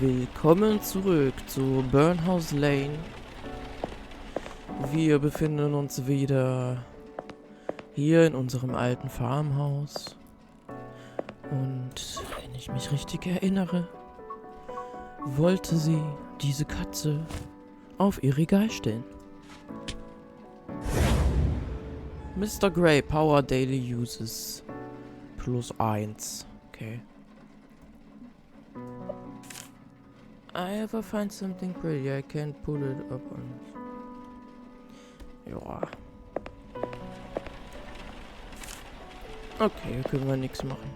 Willkommen zurück zu Burnhouse Lane. Wir befinden uns wieder hier in unserem alten Farmhaus. Und wenn ich mich richtig erinnere, wollte sie diese Katze auf ihr Regal stellen. Mr. Grey, Power Daily Uses +1. Okay. I ever find something pretty, I can't pull it up on. Ja. Okay, hier können wir nichts machen.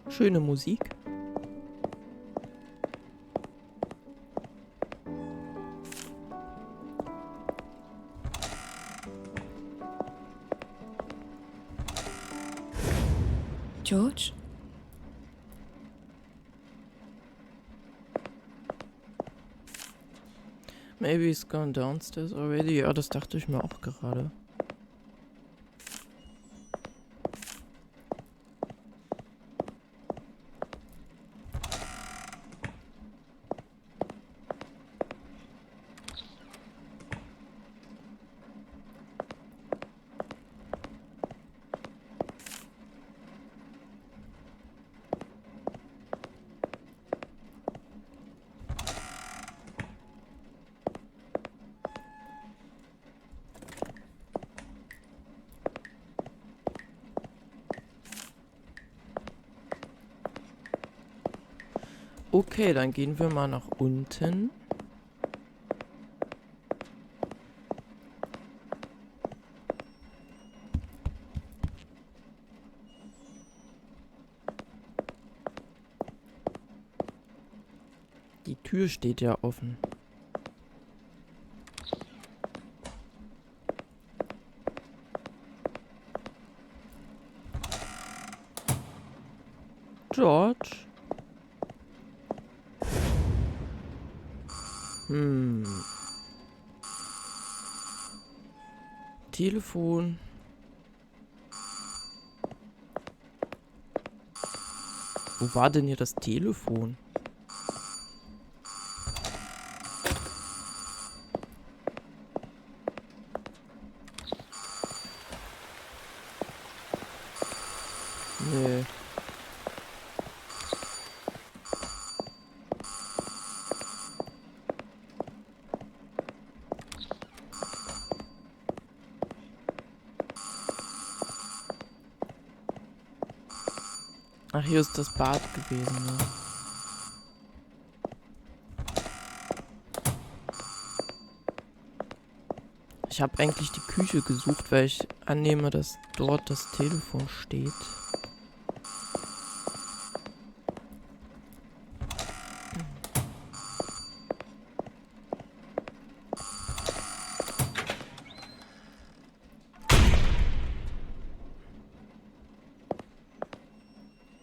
Schöne Musik. George? Maybe he's gone downstairs already. Ja, das dachte ich mir auch gerade. Okay, dann gehen wir mal nach unten. Die Tür steht ja offen. George? Telefon. Wo war denn hier das Telefon? Nee. Ach, hier ist das Bad gewesen, ne? Ich habe eigentlich die Küche gesucht, weil ich annehme, dass dort das Telefon steht.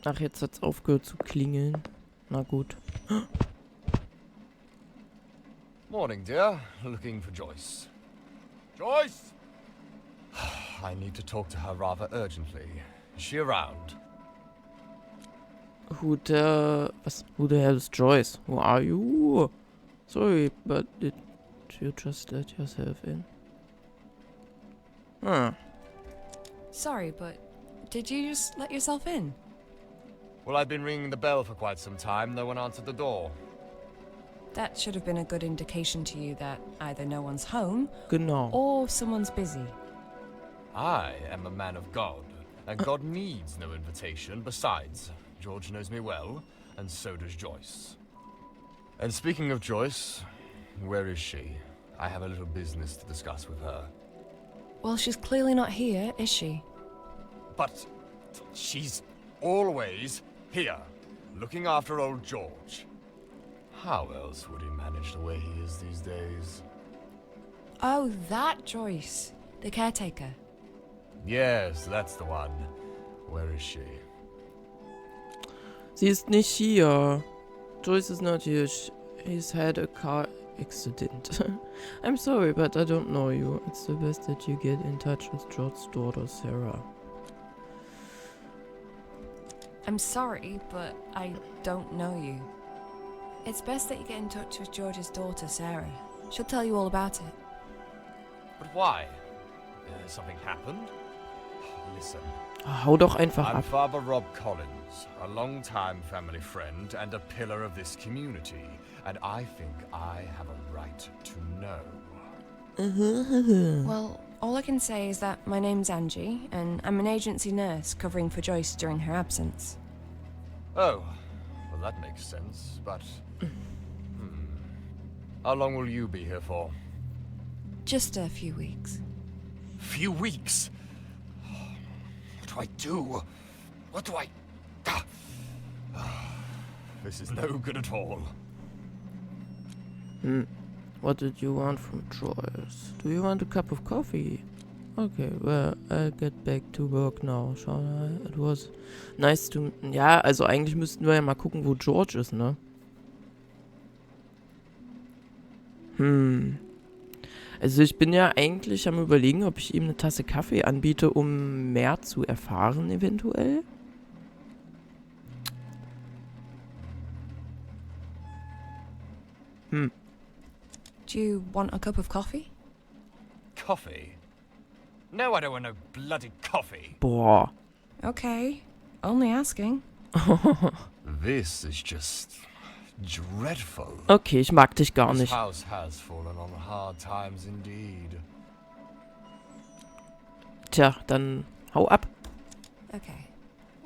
Ach, jetzt hat's aufgehört zu klingeln. Na gut. Morning, dear. Looking for Joyce. Joyce! I need to talk to her rather urgently. Is she around? Who the hell is Joyce? Who are you? Sorry, but did you just let yourself in? Huh. Sorry, but did you just let yourself in? Well, I've been ringing the bell for quite some time. No one answered the door. That should have been a good indication to you that either no one's home Genau. or someone's busy. I am a man of God, and God needs no invitation. Besides, George knows me well, and so does Joyce. And speaking of Joyce, where is she? I have a little business to discuss with her. Well, she's clearly not here, is she? But she's always here, looking after old George. How else would he manage the way he is these days? Oh, that Joyce, the caretaker. Yes, that's the one. Where is she? Sie ist nicht hier. Joyce is not here. He's had a car accident. I'm sorry, but I don't know you. It's the best that you get in touch with George's daughter, Sarah. I'm sorry, but I don't know you. It's best that you get in touch with George's daughter, Sarah. She'll tell you all about it. But why? Something happened? Listen, Hau doch einfach I'm ab. Father Rob Collins, a long-time family friend and a pillar of this community, and I think I have a right to know. Well, all I can say is that my name's Angie, and I'm an agency nurse covering for Joyce during her absence. Oh, well that makes sense, but... How long will you be here for? Just a few weeks. Few weeks? What do I do? What do I... This is no good at all. What did you want from Joyce? Do you want a cup of coffee? Okay, well, I'll get back to work now, shall I? It was nice to... Ja, also eigentlich müssten wir ja mal gucken, wo George ist, ne? Also ich bin ja eigentlich am Überlegen, ob ich ihm eine Tasse Kaffee anbiete, um mehr zu erfahren, eventuell. Do you want a cup of coffee? Coffee? No, I don't want no bloody coffee. Boah. Okay, only asking. This is just dreadful. Okay, ich mag dich gar This nicht. house has fallen on hard times indeed. Tja, dann hau ab. Okay,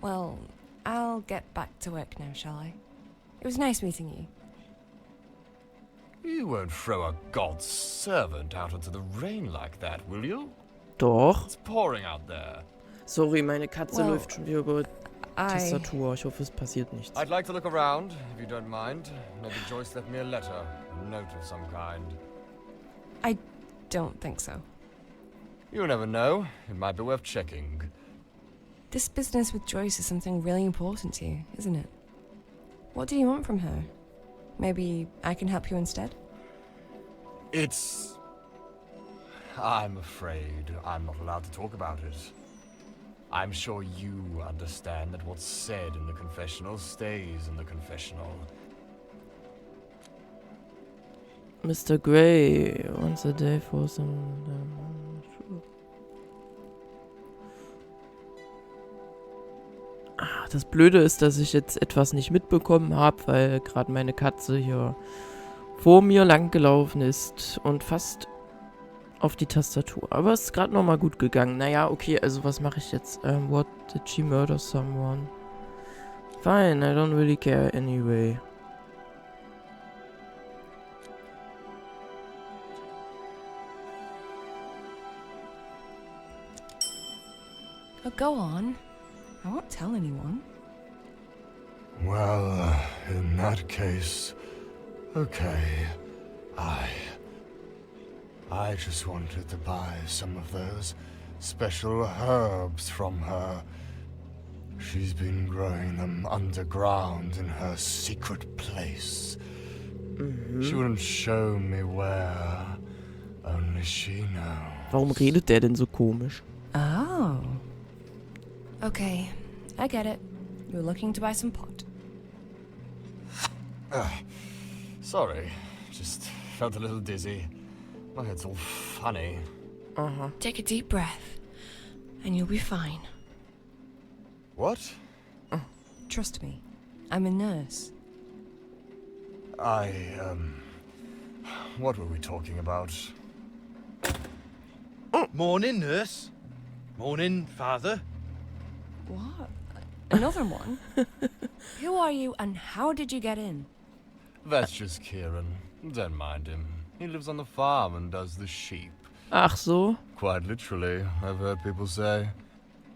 well, I'll get back to work now, shall I? It was nice meeting you. You won't throw a God's servant out into the rain like that, will you? Doch. It's pouring out there. Sorry, meine Katze Well, läuft schon wieder über Tastatur. Ich hoffe, es passiert nichts. I'd like to look around, if you don't mind. Maybe Joyce left me a letter, a note of some kind. I don't think so. You never know. It might be worth checking. This business with Joyce is something really important to you, isn't it? What do you want from her? Maybe I can help you instead? It's... I'm afraid I'm not allowed to talk about it. I'm sure you understand that what's said in the confessional stays in the confessional. Mr. Gray, once a day for some... Das Blöde ist, dass ich jetzt etwas nicht mitbekommen habe, weil gerade meine Katze hier vor mir lang gelaufen ist und fast auf die Tastatur. Aber es ist gerade nochmal gut gegangen. Naja, okay, also was mache ich jetzt? What, did she murder someone? Fine, I don't really care anyway. Oh, go on. I won't tell anyone. Well, in that case, okay. I just wanted to buy some of those special herbs from her. She's been growing them underground in her secret place. She wouldn't show me where. Only she knows. Warum redet der denn so komisch? Oh. Okay, I get it. You're looking to buy some pot. Sorry, just felt a little dizzy. My head's all funny. Take a deep breath, and you'll be fine. What? Trust me, I'm a nurse. What were we talking about? Morning, nurse. Morning, father. What? Another one? Who are you, and how did you get in? That's just Kieran. Don't mind him. He lives on the farm and does the sheep. Ach so? Quite literally, I've heard people say.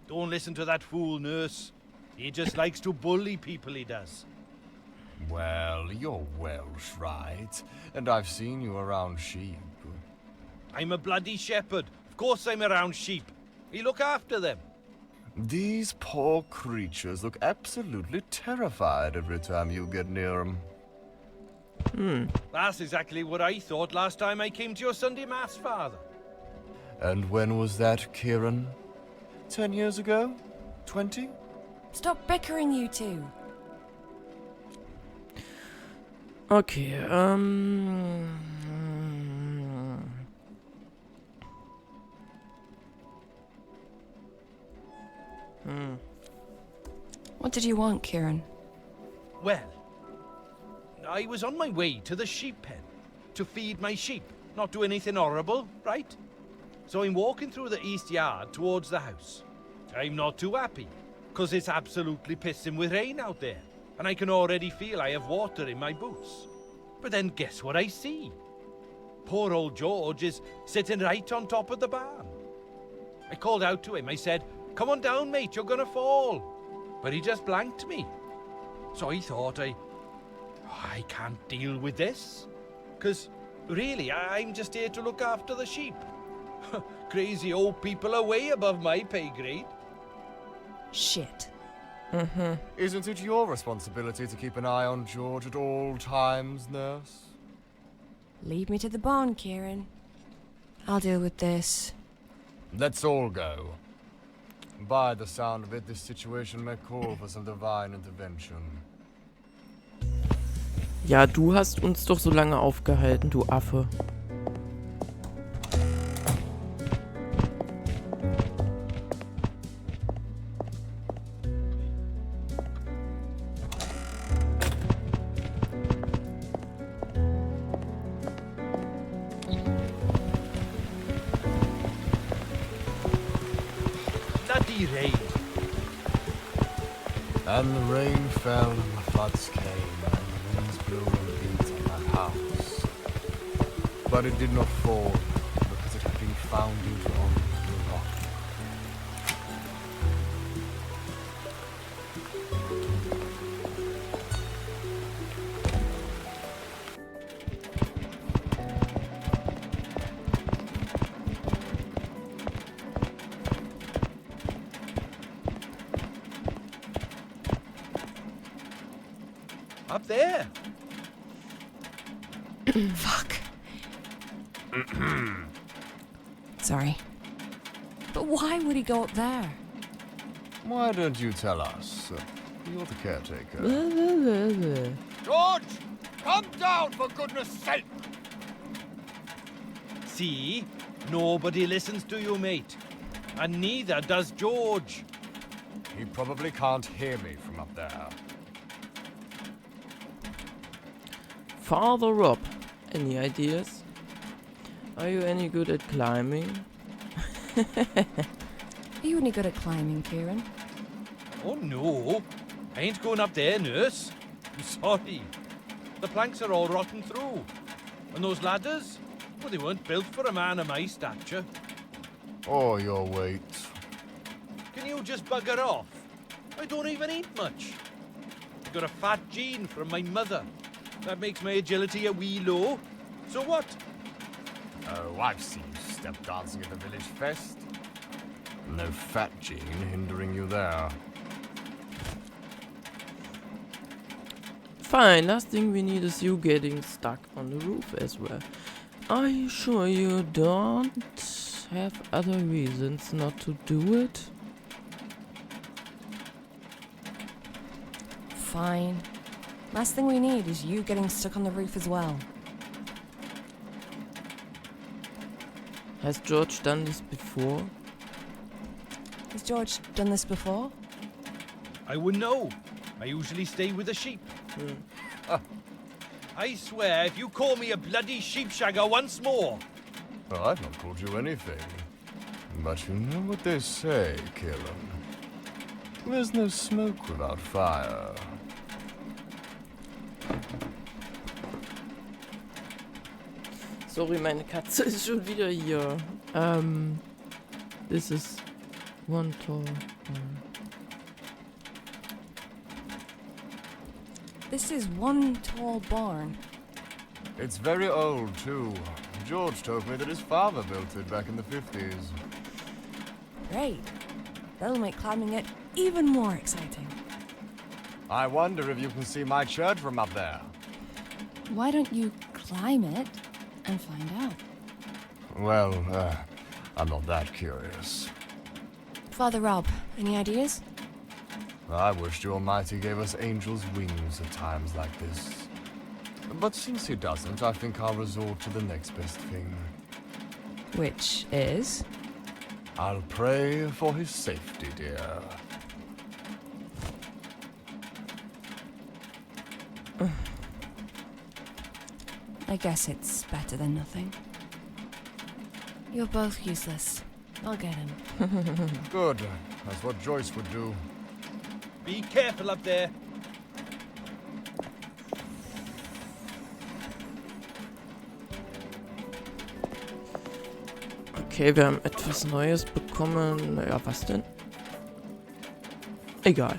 Don't listen to that fool, nurse. He just likes to bully people, he does. Well, you're Welsh, right? And I've seen you around sheep. I'm a bloody shepherd. Of course I'm around sheep. He look after them. These poor creatures look absolutely terrified every time you get near them. That's exactly what I thought last time I came to your Sunday Mass, Father. And when was that, Kieran? 10 years ago? 20? Stop bickering, you two. Okay, What did you want, Kieran? Well, I was on my way to the sheep pen to feed my sheep, not do anything horrible, right? So I'm walking through the east yard towards the house. I'm not too happy, because it's absolutely pissing with rain out there, and I can already feel I have water in my boots. But then guess what I see? Poor old George is sitting right on top of the barn. I called out to him. I said, "Come on down, mate, you're gonna fall." But he just blanked me. So I thought, I can't deal with this. Because, really, I'm just here to look after the sheep. Crazy old people are way above my pay grade. Shit. Isn't it your responsibility to keep an eye on George at all times, nurse? Leave me to the barn, Kieran. I'll deal with this. Let's all go. By the sound of it, this situation may call for some divine intervention. ja, du hast uns doch so lange aufgehalten, du Affe. Bloody rain. And the rain fell and the floods came, and the winds blew and beat on that house. But it did not fall, because it had been founded on the rock. Up there. Fuck. Sorry. But why would he go up there? Why don't you tell us? You're the caretaker. Blablabla. George! Come down, for goodness sake! See? Nobody listens to you, mate. And neither does George. He probably can't hear me from up there. Father Rob, any ideas? Are you any good at climbing? Are you any good at climbing, Kieran? Oh, no. I ain't going up there, nurse. I'm sorry. The planks are all rotten through. And those ladders? Well, they weren't built for a man of my stature. Or your weight. Can you just bugger off? I don't even eat much. I got a fat gene from my mother. That makes my agility a wee low. So what? Oh, I've seen you step dancing at the village fest. No fat gene hindering you there. Fine, last thing we need is you getting stuck on the roof as well. Are you sure you don't have other reasons not to do it? Fine. Last thing we need is you getting stuck on the roof as well. Has George done this before? Has George done this before? I wouldn't know. I usually stay with the sheep. I swear, if you call me a bloody sheepshagger once more... Well, I've not called you anything. But you know what they say, Kieran. There's no smoke without fire. Sorry, meine Katze ist schon wieder hier. This is one tall. This is one tall barn. It's very old, too. George told me that his father built it back in the 50s. great. They'll make climbing it even more exciting. I wonder if you can see my church from up there. Why don't you climb it and find out? Well, I'm not that curious. Father Rob, any ideas? I wish the Almighty gave us angels' wings at times like this. But since he doesn't, I think I'll resort to the next best thing. Which is? I'll pray for his safety, dear. I guess it's better than nothing. You're both useless. I'll get him. Good. That's what Joyce would do. Be careful up there. Okay, wir haben etwas Neues bekommen. Ja, was denn? Egal.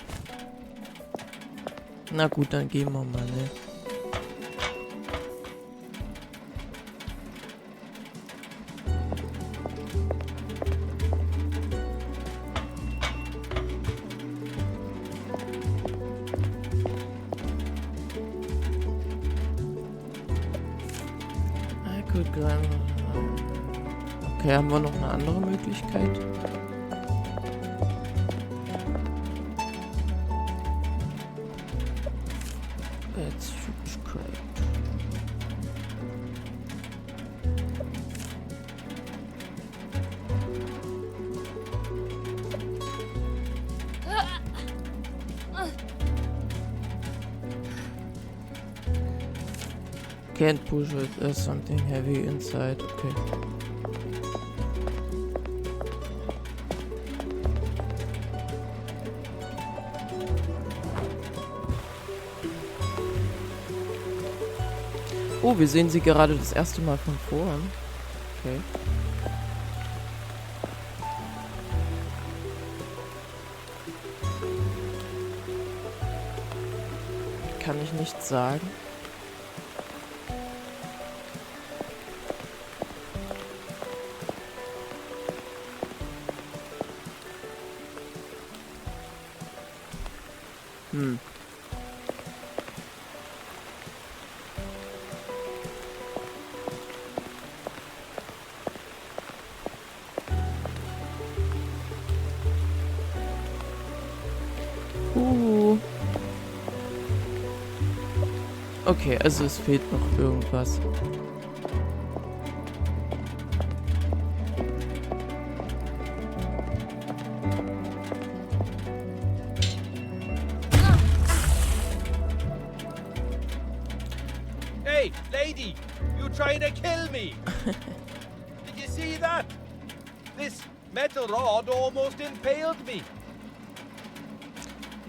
Na gut, dann gehen wir mal, ne? Okay, haben wir noch eine andere Möglichkeit? Let's subscribe. Can't push it, there's something heavy inside, okay. Oh, wir sehen sie gerade das erste Mal von vorn. Okay. Kann ich nichts sagen. Okay, also es fehlt noch irgendwas. Hey, lady! You trying to kill me? Did you see that? This metal rod almost impaled me.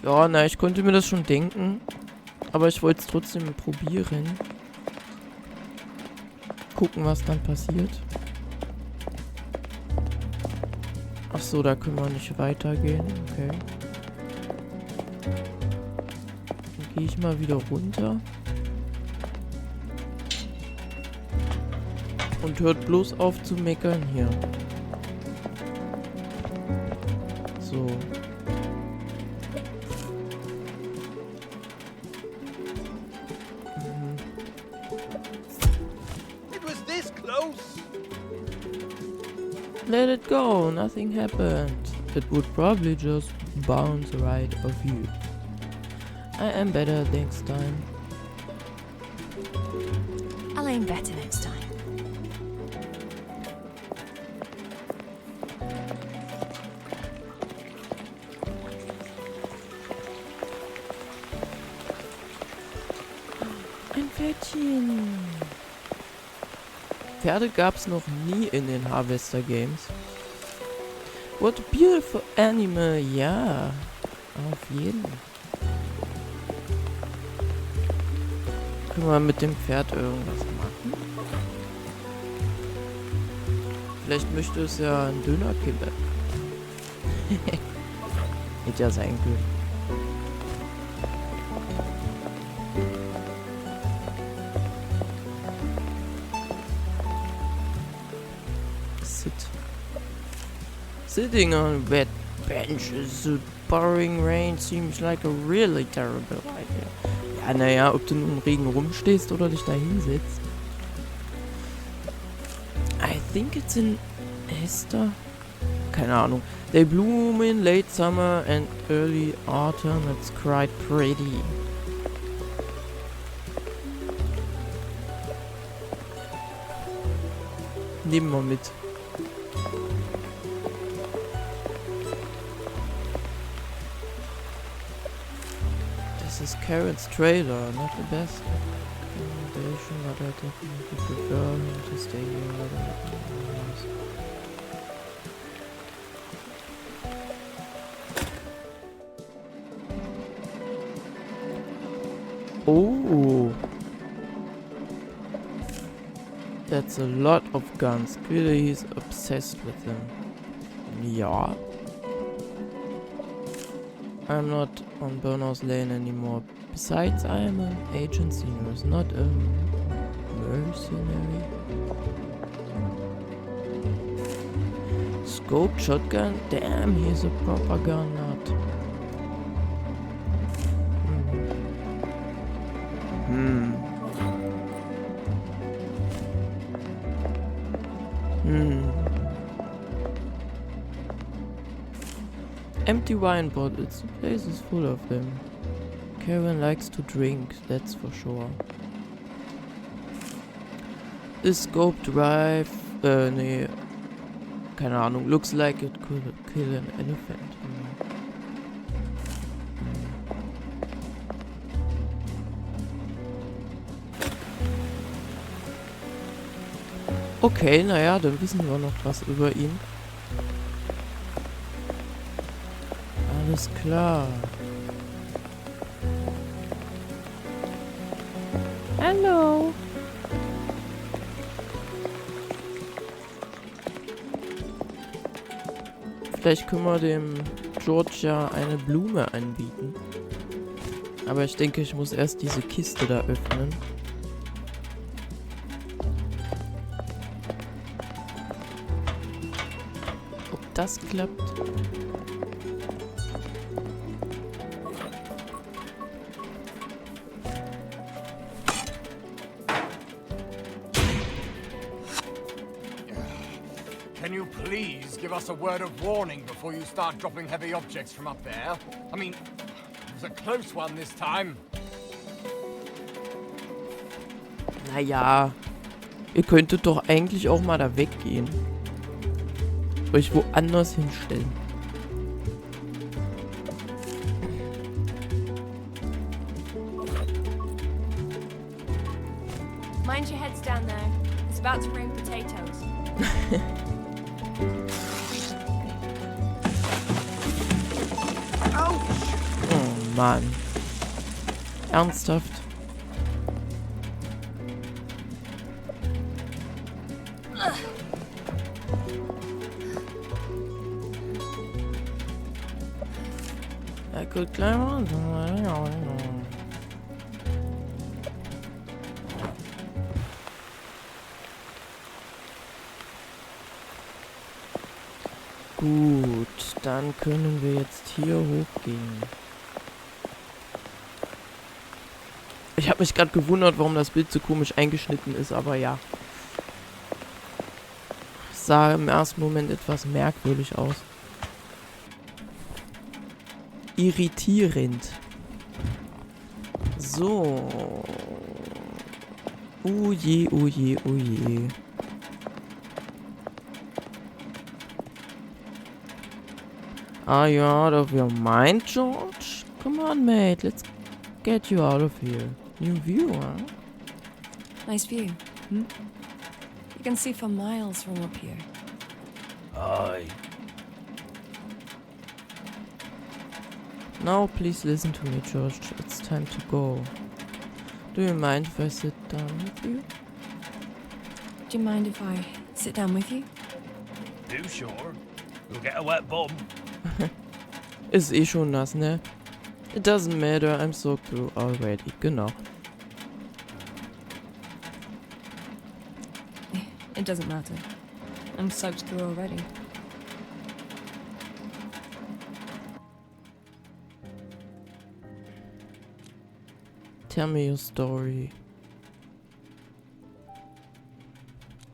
Ja, na, ich konnte mir das schon denken. Aber ich wollte es trotzdem probieren. Gucken, was dann passiert. Ach so, da können wir nicht weitergehen. Okay. Dann gehe ich mal wieder runter. Und hört bloß auf zu meckern hier. So. Let it go, nothing happened. It would probably just bounce right off you. I am better next time. I'll aim better next time. Ein Pferdchen. Pferde gab's noch nie in den Harvester Games. What a beautiful animal, ja. Auf jeden. Können wir mit dem Pferd irgendwas machen? Vielleicht möchte es ja einen Döner kippen. Hätte ja sein können. Sitting on a wet bench is a pouring rain seems like a really terrible idea. Ja, naja, ob du nun im Regen rumstehst oder dich da hinsetzt. I think it's in Esther. Keine Ahnung. They bloom in late summer and early autumn. It's quite pretty. Nehmen wir mit. This is Karen's trailer, not the best accommodation, but I definitely prefer him to stay here rather than in the house. Oh, that's a lot of guns. Clearly he's obsessed with them. Yeah. I'm not on Burnhouse Lane anymore. Besides, I am an agency nurse, not a mercenary. Scoped shotgun? Damn, he's a proper gun nut. Empty wine bottles. The place is full of them. Karen likes to drink, that's for sure. This scope drive, nee, keine Ahnung, looks like it could kill an elephant. Okay, naja, dann wissen wir noch was über ihn. Alles klar. Hallo. Vielleicht können wir dem George ja eine Blume anbieten. Aber ich denke, ich muss erst diese Kiste da öffnen. Ob das klappt? Can you please give us a word of warning before you start dropping heavy objects from up there? I mean, it was a close one this time. Naja, ihr könntet doch eigentlich auch mal da weggehen. Euch woanders hinstellen. Mind your heads down there. It's about to rain potatoes. Oh Mann. Ernsthaft? I could climb on. Gut, dann können wir jetzt hier hochgehen. Ich habe mich gerade gewundert, warum das Bild so komisch eingeschnitten ist, aber ja. Es sah im ersten Moment etwas merkwürdig aus. Irritierend. So. Oh je, oh je, oh je. Are you out of your mind, George? Come on, mate. Let's get you out of here. New view, huh? Nice view. You can see for miles from up here. Aye. Now, please listen to me, George. It's time to go. Do you mind if I sit down with you? Do you mind if I sit down with you? Do sure. You'll get a wet bum. Ist eh schon nass, ne? It doesn't matter, I'm soaked through already. Genau. It doesn't matter. I'm soaked through already. Tell me your story.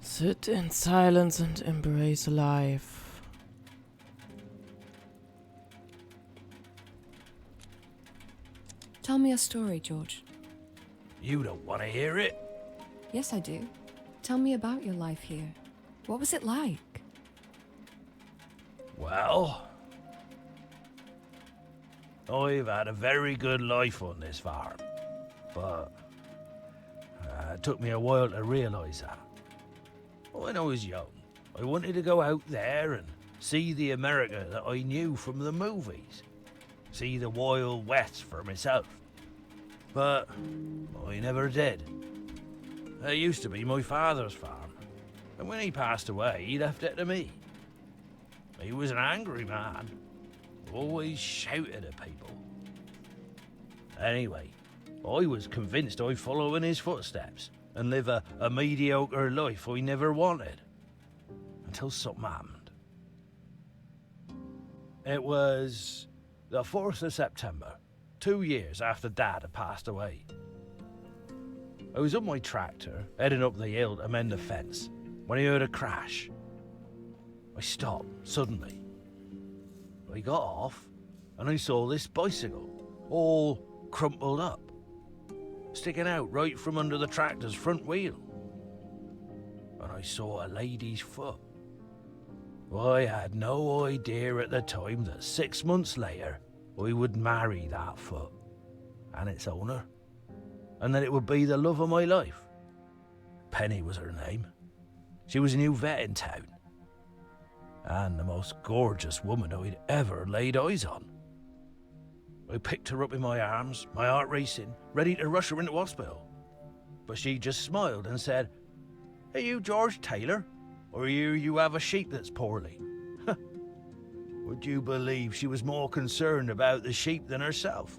Sit in silence and embrace life. Tell me a story, George. You don't want to hear it? Yes, I do. Tell me about your life here. What was it like? Well, I've had a very good life on this farm, but it took me a while to realise that. When I was young, I wanted to go out there and see the America that I knew from the movies. See the Wild West for myself. But I never did. It used to be my father's farm, and when he passed away, he left it to me. He was an angry man, always shouted at people. Anyway, I was convinced I'd follow in his footsteps and live a mediocre life I never wanted. Until something happened. It was the 4th of September, 2 years after Dad had passed away. I was on my tractor, heading up the hill to mend the fence, when I heard a crash. I stopped, suddenly. I got off, and I saw this bicycle, all crumpled up, sticking out right from under the tractor's front wheel. And I saw a lady's foot. I had no idea at the time that 6 months later, I would marry that foot, and its owner, and that it would be the love of my life. Penny was her name. She was a new vet in town, and the most gorgeous woman I'd ever laid eyes on. I picked her up in my arms, my heart racing, ready to rush her into hospital. But she just smiled and said, "Are you George Taylor? Or you have a sheep that's poorly?" Would you believe she was more concerned about the sheep than herself?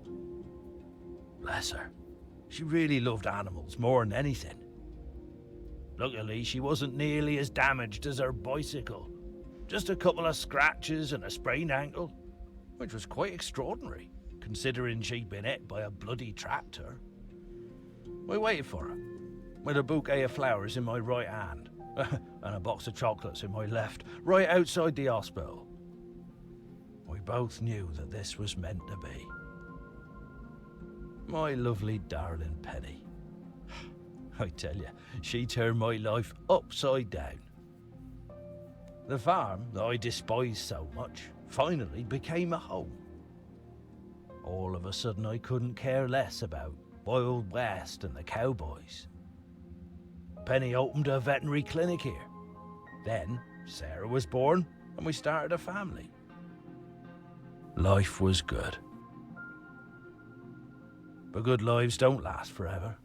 Bless her. She really loved animals more than anything. Luckily, she wasn't nearly as damaged as her bicycle. Just a couple of scratches and a sprained ankle, which was quite extraordinary, considering she'd been hit by a bloody tractor. I waited for her, with a bouquet of flowers in my right hand, and a box of chocolates in my left, right outside the hospital. We both knew that this was meant to be. My lovely darling Penny. I tell you, she turned my life upside down. The farm that I despised so much finally became a home. All of a sudden I couldn't care less about Wild West and the cowboys. Penny opened a veterinary clinic here. Then Sarah was born and we started a family. Life was good. But good lives don't last forever.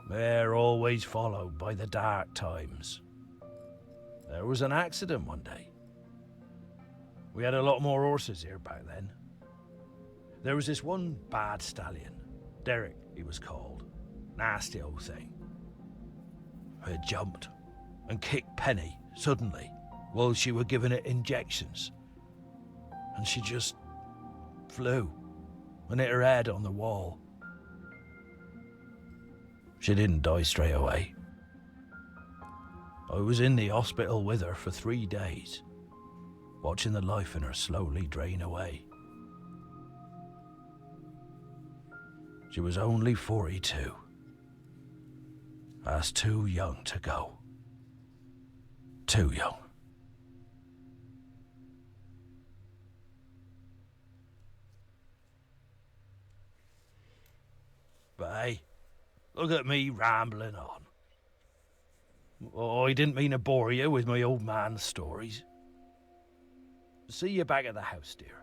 They're always followed by the dark times. There was an accident one day. We had a lot more horses here back then. There was this one bad stallion. Derek, he was called. Nasty old thing. It jumped and kicked Penny suddenly while she were giving it injections. And she just flew and hit her head on the wall. She didn't die straight away. I was in the hospital with her for 3 days, watching the life in her slowly drain away. She was only 42. That's too young to go. Too young. But hey, look at me rambling on. Oh, I didn't mean to bore you with my old man's stories. See you back at the house, dear.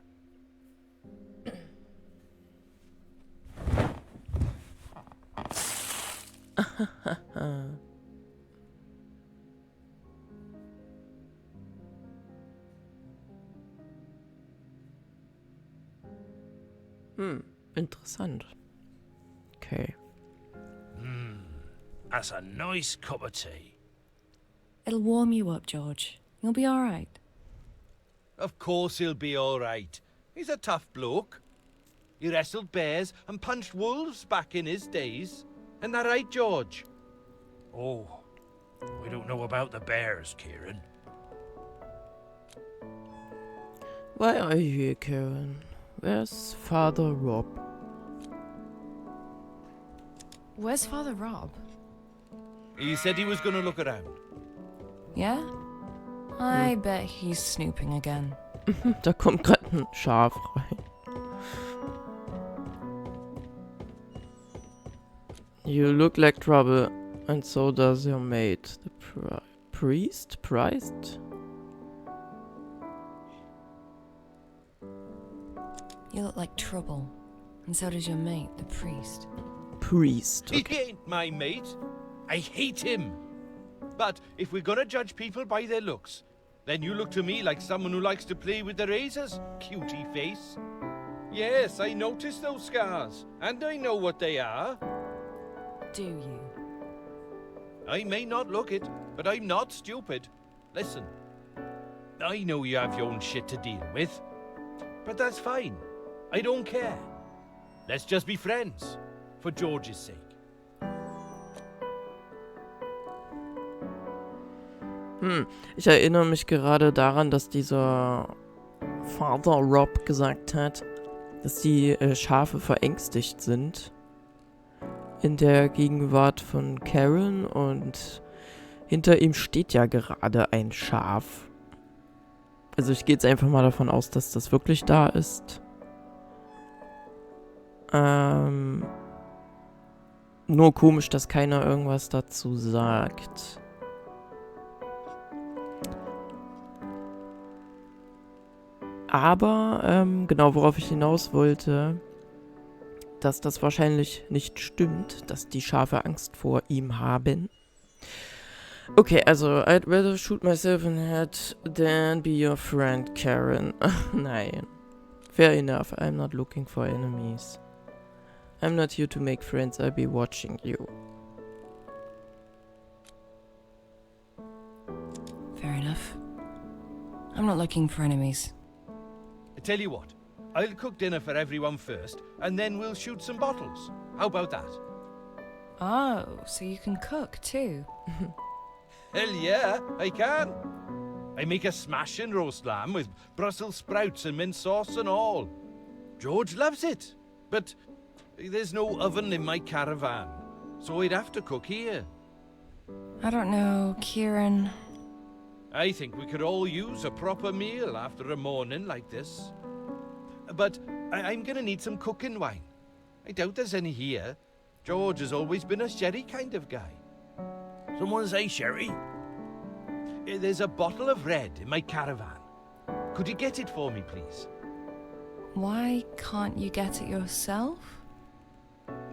Interessant. Okay. That's a nice cup of tea. It'll warm you up, George. You'll be all right. Of course he'll be all right. He's a tough bloke. He wrestled bears and punched wolves back in his days. Isn't that right, George? Oh, we don't know about the bears, Kieran. Why are you here, Karen? Where's Father Rob? Where's Father Rob? He said he was going to look around. Yeah? I bet he's snooping again. Da kommt gerade ein Schaf rein. You look like trouble, and so does your mate. The priest? You look like trouble. And so does your mate, the priest. Priest. He Okay. ain't my mate. I hate him. But if we're gonna judge people by their looks, then you look to me like someone who likes to play with the razors, cutie face. Yes, I noticed those scars, and I know what they are. Do you? I may not look it, but I'm not stupid. Listen, I know you have your own shit to deal with, but that's fine. I don't care. Let's just be friends, for George's sake. Ich erinnere mich gerade daran, dass dieser Vater Rob gesagt hat, dass die Schafe verängstigt sind in der Gegenwart von Karen und hinter ihm steht ja gerade ein Schaf. Also ich gehe jetzt einfach mal davon aus, dass das wirklich da ist. Nur komisch, dass keiner irgendwas dazu sagt. Aber, genau, worauf ich hinaus wollte, dass das wahrscheinlich nicht stimmt, dass die Schafe Angst vor ihm haben. Okay, also, I'd rather shoot myself in the head than be your friend, Karen. Nein. Fair enough, I'm not looking for enemies. I'm not here to make friends, I'll be watching you. Fair enough. I'm not looking for enemies. I tell you what, I'll cook dinner for everyone first, and then we'll shoot some bottles. How about that? Oh, so you can cook too? Hell yeah, I can. I make a smashing roast lamb with Brussels sprouts and mint sauce and all. George loves it, but there's no oven in my caravan, so I'd have to cook here. I don't know, Kieran. I think we could all use a proper meal after a morning like this. But I'm gonna need some cooking wine. I doubt there's any here. George has always been a sherry kind of guy. Someone say sherry? There's a bottle of red in my caravan. Could you get it for me, please? Why can't you get it yourself?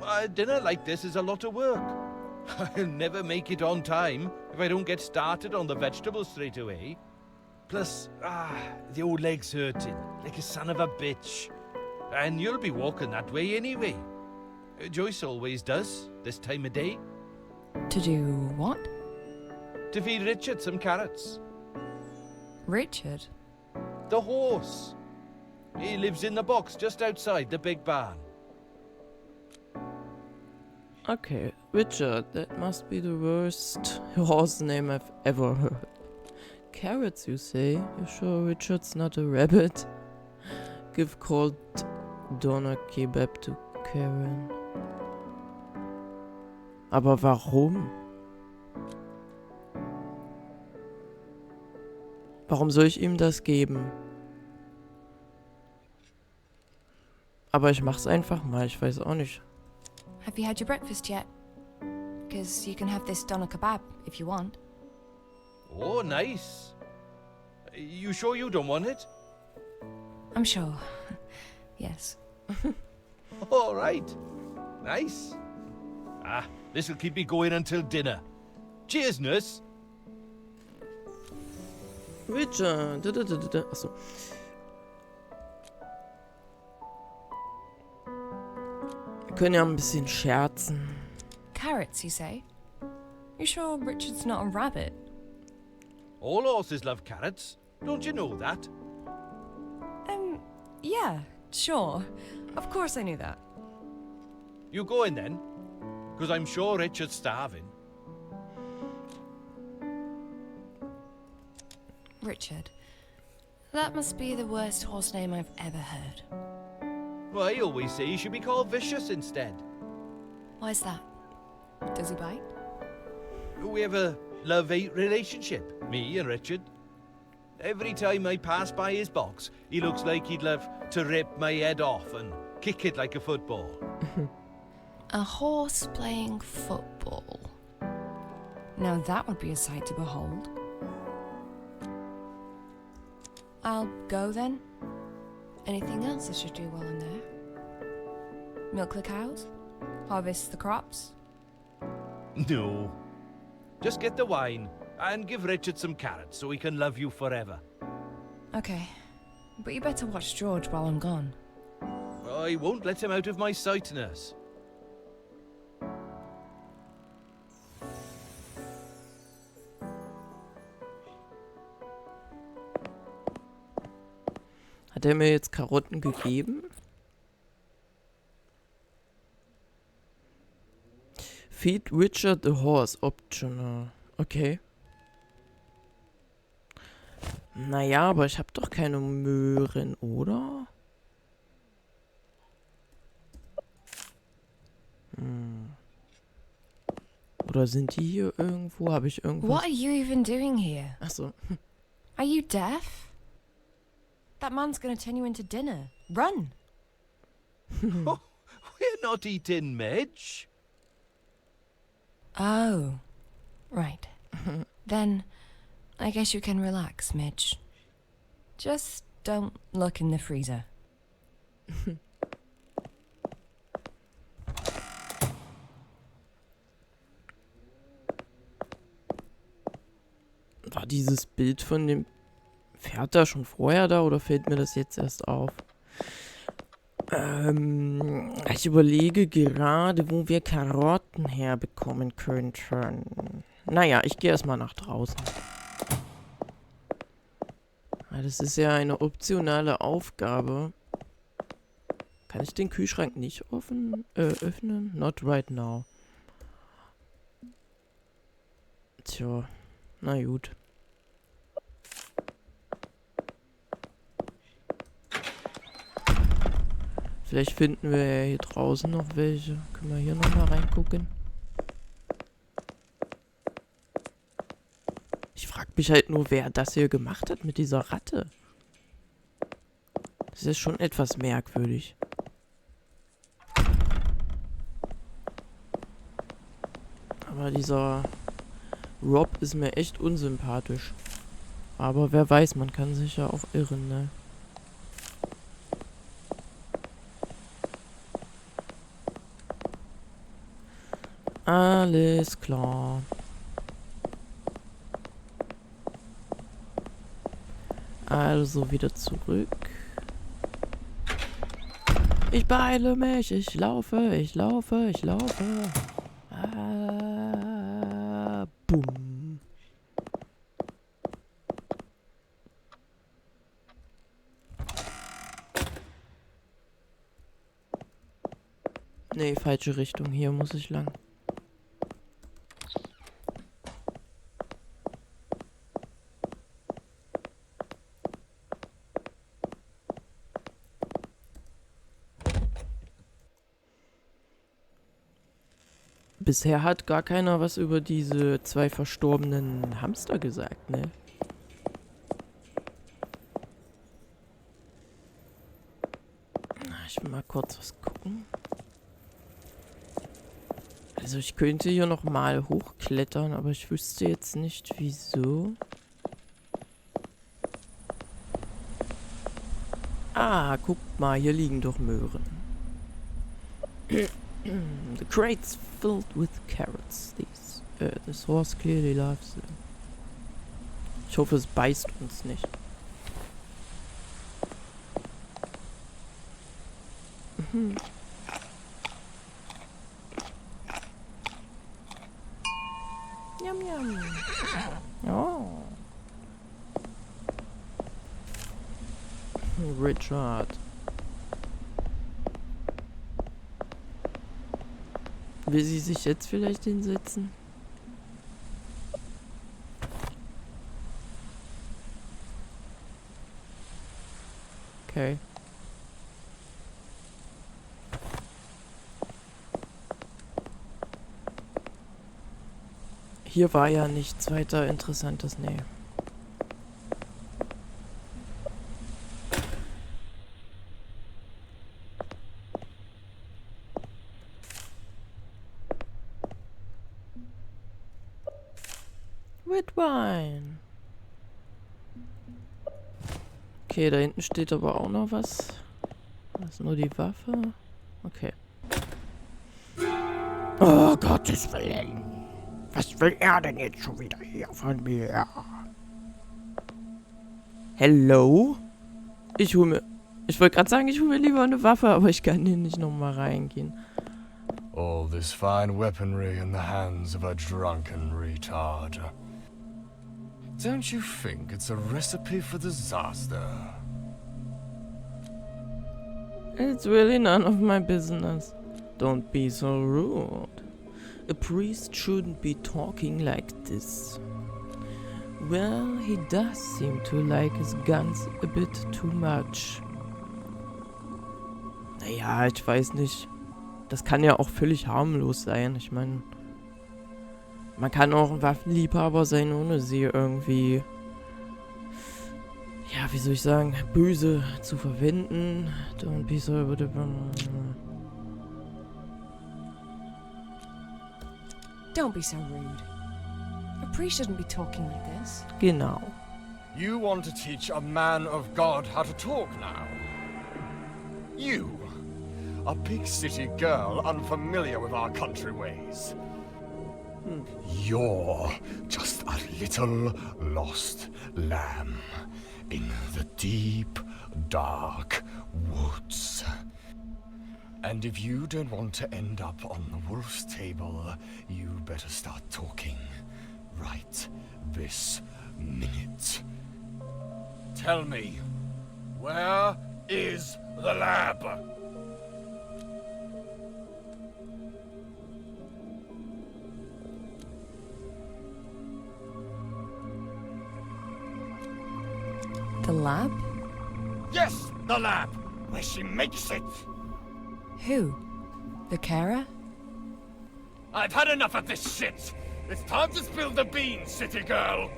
A dinner like this is a lot of work. I'll never make it on time if I don't get started on the vegetables straight away. Plus, the old leg's hurting, like a son of a bitch. And you'll be walking that way anyway. Joyce always does, this time of day. To do what? To feed Richard some carrots. Richard? The horse. He lives in the box just outside the big barn. Okay, Richard, that must be the worst horse name I've ever heard. Carrots, you say? You sure Richard's not a rabbit? Give cold doner kebab to Karen. Aber warum? Warum soll ich ihm das geben? Aber ich mach's einfach mal, ich weiß auch nicht. Have you had your breakfast yet? Because you can have this doner kebab if you want. Oh, nice. You sure you don't want it? I'm sure. Yes. All right. Nice. This'll keep me going until dinner. Cheers, nurse. Richard. Achso. Wir können ja ein bisschen scherzen. Carrots, you say? You sure Richard's not a rabbit? All horses love carrots. Don't you know that? Yeah, Sure. Of course I knew that. You going then? Because I'm sure Richard's starving. Richard. That must be the worst horse name I've ever heard. Well, I always say he should be called Vicious instead. Why's that? Does he bite? We have a love-hate relationship, me and Richard. Every time I pass by his box, he looks like he'd love to rip my head off and kick it like a football. A horse playing football. Now that would be a sight to behold. I'll go then. Anything else I should do while I'm there? Milk the cows? Harvest the crops? No. Just get the wine and give Richard some carrots so he can love you forever. Okay. But you better watch George while I'm gone. I won't let him out of my sight, nurse. Hat er mir jetzt Karotten gegeben? Feed Richard the Horse, optional. Okay. Naja, aber ich habe doch keine Möhren, oder? Oder sind die hier irgendwo? Habe ich irgendwo... What are you even doing here? Achso. Are you deaf? That man's gonna turn you into dinner. Run! Oh, we're not eating Midge. Oh. Right. Then, I guess you can relax, Midge. Just don't look in the freezer. War dieses Bild von dem Pferd da schon vorher da oder fällt mir das jetzt erst auf? Ich überlege gerade, wo wir Karotten herbekommen könnten. Naja, ich gehe erstmal nach draußen. Das ist ja eine optionale Aufgabe. Kann ich den Kühlschrank nicht öffnen? Not right now. Tja, na gut. Vielleicht finden wir ja hier draußen noch welche. Können wir hier nochmal reingucken? Ich frage mich halt nur, wer das hier gemacht hat mit dieser Ratte. Das ist schon etwas merkwürdig. Aber dieser Rob ist mir echt unsympathisch. Aber wer weiß, man kann sich ja auch irren, ne? Alles klar. Also wieder zurück. Ich beeile mich, ich laufe, ich laufe, ich laufe. Bumm. Nee, falsche Richtung. Hier muss ich lang. Bisher hat gar keiner was über diese 2 verstorbenen Hamster gesagt, ne? Ich will mal kurz was gucken. Also ich könnte hier noch mal hochklettern, aber ich wüsste jetzt nicht wieso. Ah, guckt mal, hier liegen doch Möhren. The crates filled with carrots. This horse clearly loves them. Ich hoffe, es beißt uns nicht. Yum, yum. Oh. Richard. Will sie sich jetzt vielleicht hinsetzen? Okay. Hier war ja nichts weiter Interessantes, nee. Red Wine. Okay, da hinten steht aber auch noch was. Das ist nur die Waffe. Okay. Oh, Gottes Willen. Was will er denn jetzt schon wieder hier von mir? Hello? Ich wollte gerade sagen, ich hole mir lieber eine Waffe, aber ich kann hier nicht nochmal reingehen. All this fine weaponry in the hands of a drunken retard. Don't you think it's a recipe for disaster? It's really none of my business. Don't be so rude. A priest shouldn't be talking like this. Well, he does seem to like his guns a bit too much. Naja, ich weiß nicht. Das kann ja auch völlig harmlos sein. Ich meine, man kann auch ein Waffenliebhaber sein, ohne sie irgendwie, ja, wie soll ich sagen, böse zu verwenden. Don't be so rude. Don't be so rude. A priest shouldn't be talking like this. Genau. You want to teach a man of God how to talk now? You, a big city girl unfamiliar with our country ways. You're just a little lost lamb in the deep, dark woods. And if you don't want to end up on the wolf's table, you better start talking right this minute. Tell me, where is the lab? The lab? Yes, the lab, where she makes it. Who? The carer? I've had enough of this shit. It's time to spill the beans, city girl.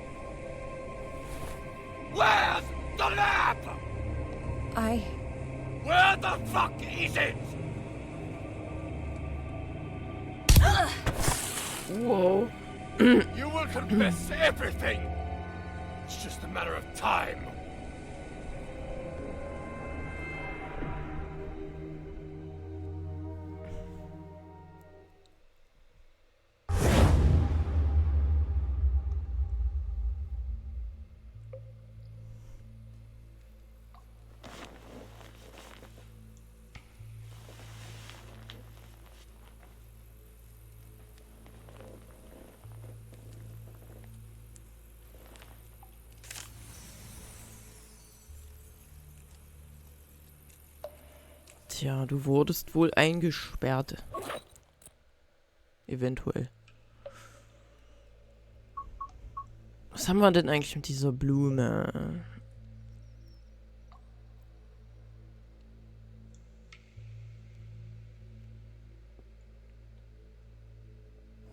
Where's the lab? Where the fuck is it? Wow. You will confess everything. It's just a matter of time. Tja, du wurdest wohl eingesperrt. Eventuell. Was haben wir denn eigentlich mit dieser Blume?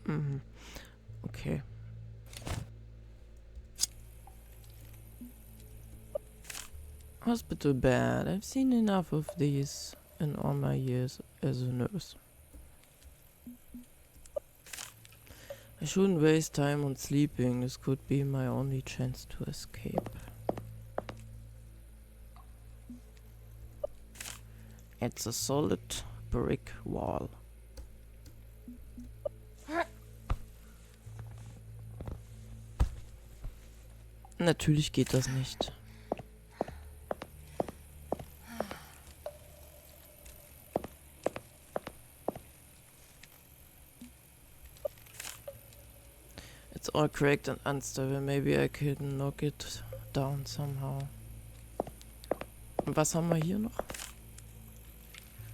Mhm. Okay. Hospital bed. I've seen enough of these in all my years as a nurse. I shouldn't waste time on sleeping. This could be my only chance to escape. It's a solid brick wall. Natürlich geht das nicht. It's all cracked and unstable. Maybe I can knock it down somehow. Und was haben wir hier noch?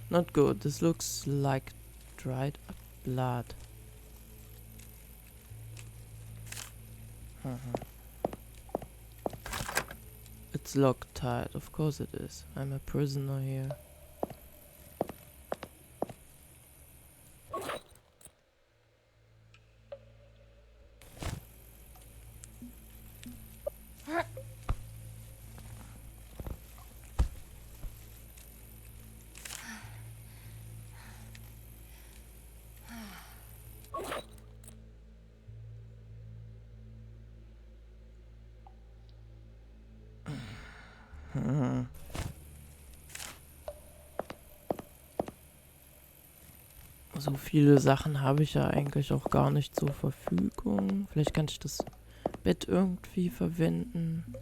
Not good. This looks like dried up Lad. It's Loctite. Of course it is. I'm a prisoner here. So viele Sachen habe ich ja eigentlich auch gar nicht zur Verfügung. Vielleicht kann ich das Bett irgendwie verwenden.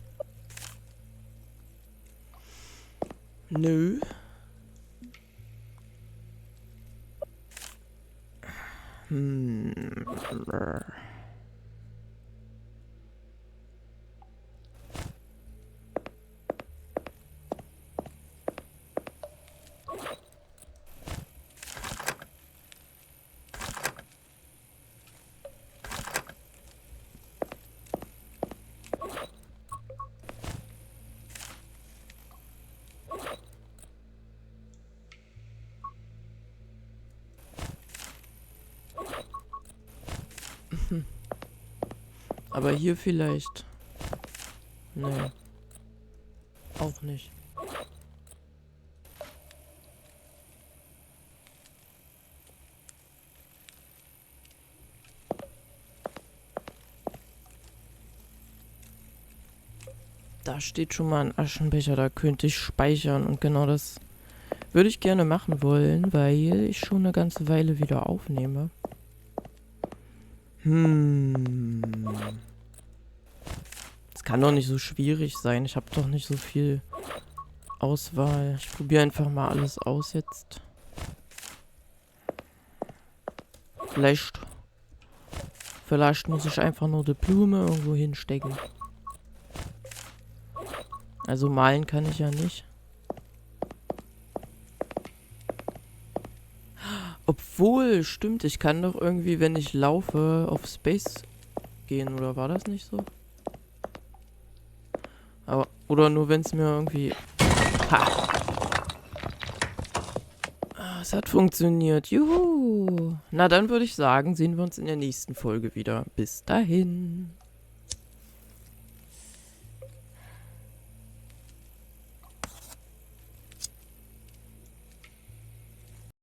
Nö. Aber hier vielleicht. Nee. Auch nicht. Da steht schon mal ein Aschenbecher, da könnte ich speichern. Und genau das würde ich gerne machen wollen, weil ich schon eine ganze Weile wieder aufnehme. Das kann doch nicht so schwierig sein. Ich habe doch nicht so viel Auswahl. Ich probiere einfach mal alles aus jetzt. Vielleicht muss ich einfach nur die Blume irgendwo hinstecken. Also malen kann ich ja nicht. Obwohl, stimmt, ich kann doch irgendwie, wenn ich laufe, auf Space gehen, oder war das nicht so? Aber, oder nur wenn es mir irgendwie... Ha! Ah, es hat funktioniert. Juhu! Na, dann würde ich sagen, sehen wir uns in der nächsten Folge wieder. Bis dahin.